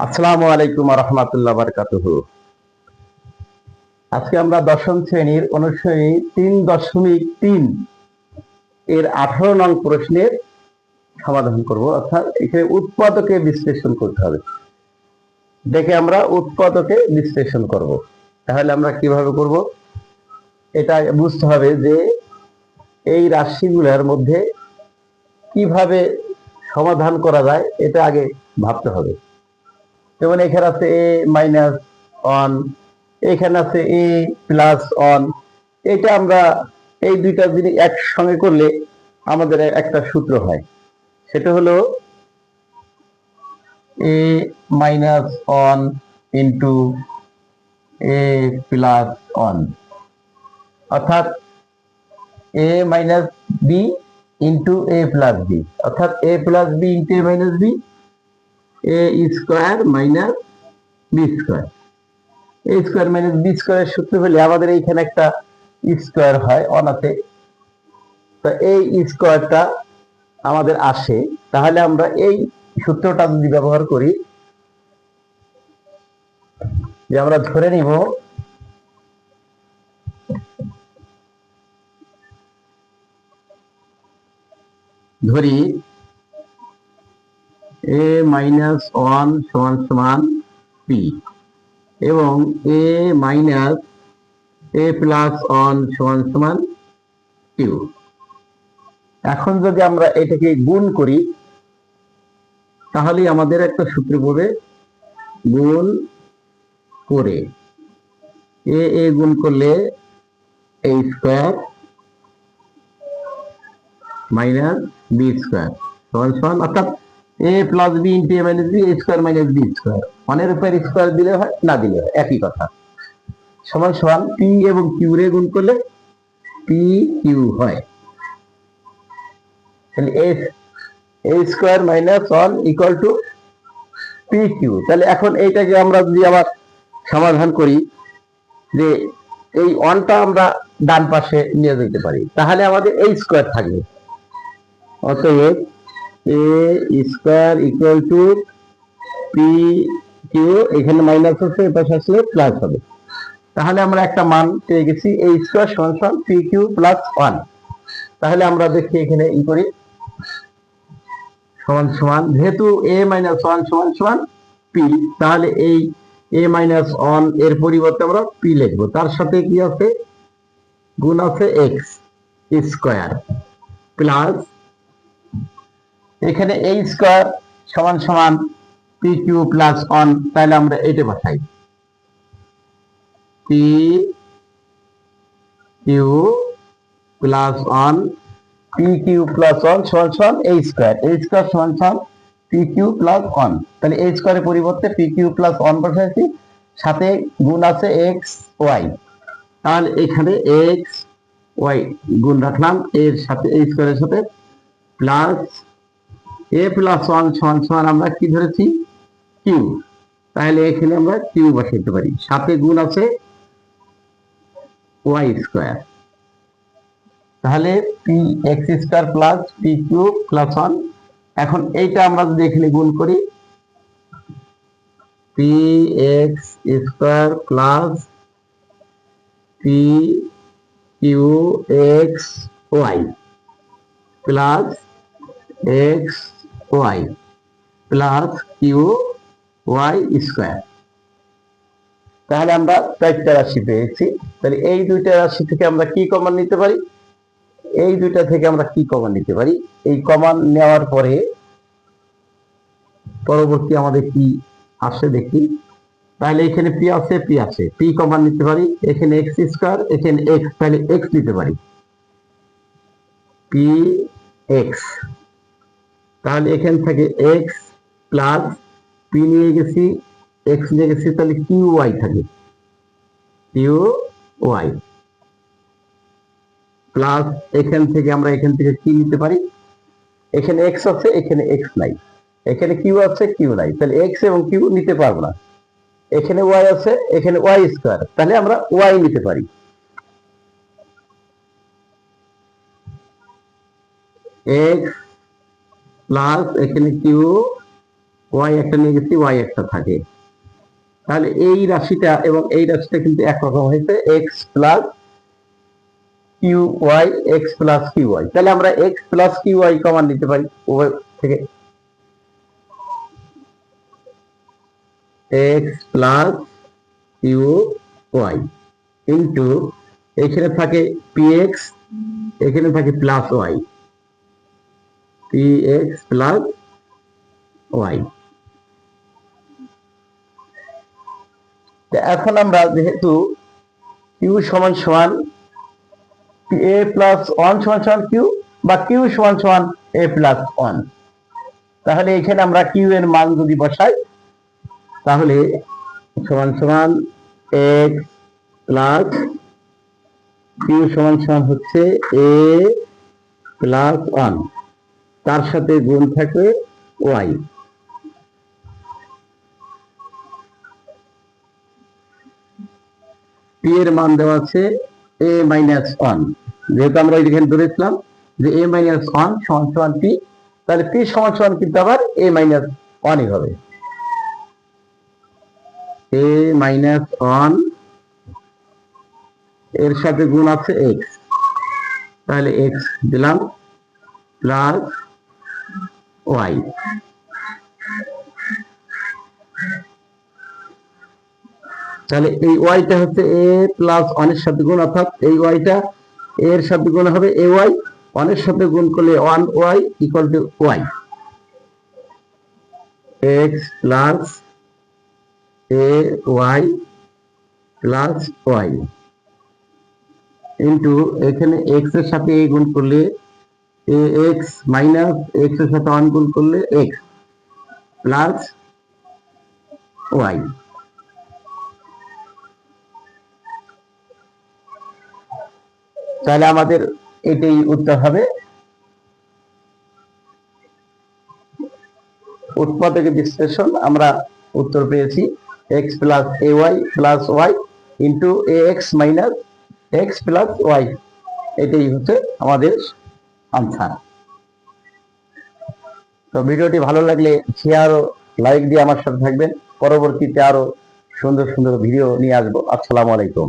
আসসালামু আলাইকুম রহমতুল্লাহ বারকাতুহু। আজকে আমরা দশম শ্রেণীর অনুসারী 3.3 এর 18 নং প্রশ্নের সমাধান করব। অর্থাৎ এখানে উৎপাদকে বিশ্লেষণ করতে হবে। দেখে আমরা উৎপাদকে বিশ্লেষণ করব। তাহলে আমরা কিভাবে করব এটা বুঝতে হবে যে এই রাশিগুলোর মধ্যে কিভাবে সমাধান করা যায় এটা আগে ভাবতে হবে। যেমন এখানে আছে a-1, এখানে আছে a+1। এটা আমরা এই দুইটা জিনিস একসঙ্গে করলে আমাদের একটা সূত্র হয়, সেটা হলো a-1 ইন্টু a+1, অর্থাৎ a-b ইন্টু a+b, অর্থাৎ a+b into a-b, a square minus B square. A square minus B স্কোয়ারের সূত্র হলে আমাদের এইখানে একটা স্কোয়ার হয় অনাতে, তো এই স্কোয়ারটা আমাদের আসে। তাহলে আমরা এই সূত্রটা যদি ব্যবহার করি, যে আমরা ধরে নিব ধরি a-1 সমান সমান পি এবং a-a+1 সমান সমান কিউ। এখন যদি আমরা এটাকে গুণ করি তাহলে আমাদের একটা সূত্র পড়বে, গুণ করে এ গুণ করলে A square minus B square সমান সমান, অর্থাৎ a+b into a-b square minus B square, ওয়ানের উপর স্কোয়ার দিলে হয় না দিলে হয় একই কথা, সমান সমান পি এবং কিউ রে গুণ করলে পি কিউ হয়। তাহলে A square minus 1 equal to P Q. তাহলে এখন এইটাকে আমরা যদি আবার সমাধান করি, যে এই ওয়ানটা আমরা ডান পাশে নিয়ে যেতে পারি, তাহলে আমাদের এই স্কোয়ার থাকবে। অতএব A square equal to P Q, এখানে মাইনাস হচ্ছে, এর পাশে আসলে প্লাস হবে। তাহলে আমরা একটা মান পেয়ে গেছি, এ স্কোয়ার সমান সমান পি কিউ প্লাস 1। তাহলে আমরা দেখি এখানে ই করি, সমান সমান, যেহেতু a-1 সমান সমান পি, তাহলে এই a-1 এর পরিবর্তে আমরা পি লিখবো, তার সাথে কি আছে, গুণ আছে এক্স স্কোয়ার প্লাস এখানে এ স্কোয়ার সমান সমান পি কিউ প্লাস 1। তাহলে আমরা এইটা বসাই, P Q plus 1, P Q plus 1 সমান সমান এ স্কোয়ার সমান সমান পি কিউ প্লাস 1। তাহলে এ স্কোয়ারের পরিবর্তে পি কিউ প্লাস 1 বসাইছি, সাথে গুণ আছে এক্স ওয়াই। তাহলে এখানে এক্স ওয়াই গুণ রাখলাম এর সাথে, এ স্কোয়ারের সাথে, প্লাস a+1 সমান সমান আমরা কি ধরেছি, কিউ। তাহলে এখানে আমরা কিউ বসাইতে পারি, সাথে গুণ আছে ওয়াই স্কোয়ার। তাহলে P X square plus P Q plus 1। এখন এইটা আমরা যদি এখানে গুণ করি, P X square plus P Q X Y plus X Y plus Q Y square. তাহলে আমরা 4টা রাশি পেয়েছি। তাহলে এই দুইটা রাশি থেকে আমরা কি কমন নিতে পারি, এই দুইটা থেকে আমরা কি কমন নিতে পারি, এই কমন নেওয়ার পরে পরবর্তী আমাদের কি আসে দেখি। তাহলে এখানে পি আছে, পি কমন নিতে পারি, এখানে এক্স স্কোয়ার, এখানে এক্স, তাহলে এক্স নিতে পারি, পি এক্স। তাহলে এখান থেকে এক্স প্লাস পি নিয়ে গেছি, এক্স নিয়ে গেছি, তাহলে কিউ ওয়াই থাকে, কিউ ওয়াই প্লাস এখান থেকে আমরা এখান থেকে কি নিতে পারি, এখানে এক্স আছে, এখানে এক্স নাই, এখানে কিউ আছে, কিউ নাই, তাহলে এক্স এবং কিউ নিতে পারবো না। এখানে ওয়াই আছে, এখানে ওয়াই স্কোয়ার, তাহলে আমরা ওয়াই নিতে পারি, এক্স প্লাস এখানে কিউ ওয়াই একটা নিয়ে গেছি, ওয়াই একটা থাকে। তাহলে এই রাশিটা এবং এই রাশিটা কিন্তু একরকম হয়েছে, X plus Q Y, X plus Q Y. তাহলে আমরা X plus Q Y common নিতে পারি উভয় থেকে, X plus Q Y into এখানে থাকে পি এক্স, এখানে থাকে plus Y, P X plus Y. এখন আমরা যেহেতু কিউ সমান সমান এ প্লাস ওয়ান সমান সমান কিউ, বা কিউ সমান সমান এ প্লাস ওয়ান, তাহলে এখানে আমরা কিউ এর মান যদি বসাই, তাহলে সমান সমান এক্স প্লাস কিউ সমান সমান হচ্ছে এ প্লাস ওয়ান, তার সাথে গুণ থাকবে ওয়াই। পি এর মান দেওয়া আছে এ মাইনাস ওয়ান, যেহেতু আমরা এখানে ধরেছিলাম যে এ মাইনাস ওয়ান সমান সমান পি, তাহলে পি সমান সমান কিন্তু আবার এ মাইনাস ওয়ানই হবে। এ মাইনাস ওয়ান এর সাথে গুণ আছে এক্স, তাহলে এক্স দিলাম প্লাস ওয়াই। তাহলে এই ওয়াইটা হচ্ছে এ প্লাস ওয়ানের সাথে গুণ, অর্থাৎ এই ওয়াইটা এর সাথে গুণ হবে এ ওয়াই, ওয়ানের সাথে গুণ করলে one Y equal to Y, X plus A Y plus Y into এখানে এক্স এর সাথে এ গুণ করলে এ এক্স, মাইনাস এক্স এর সাথে ওয়ান গুণ করলে এক্স প্লাস ওয়াই। তাহলে আমাদের এটাই উত্তর হবে। উৎপাদকের বিশ্লেষণ আমরা উত্তর পেয়েছি X plus A Y plus Y into A X minus X plus Y, এটাই হচ্ছে আমাদের আনসার। তো ভিডিওটি ভালো লাগলে শেয়ার ও লাইক দিয়ে আমার সাথে থাকবেন। পরবর্তীতে আরো সুন্দর সুন্দর ভিডিও নিয়ে আসবো। আসসালামু আলাইকুম।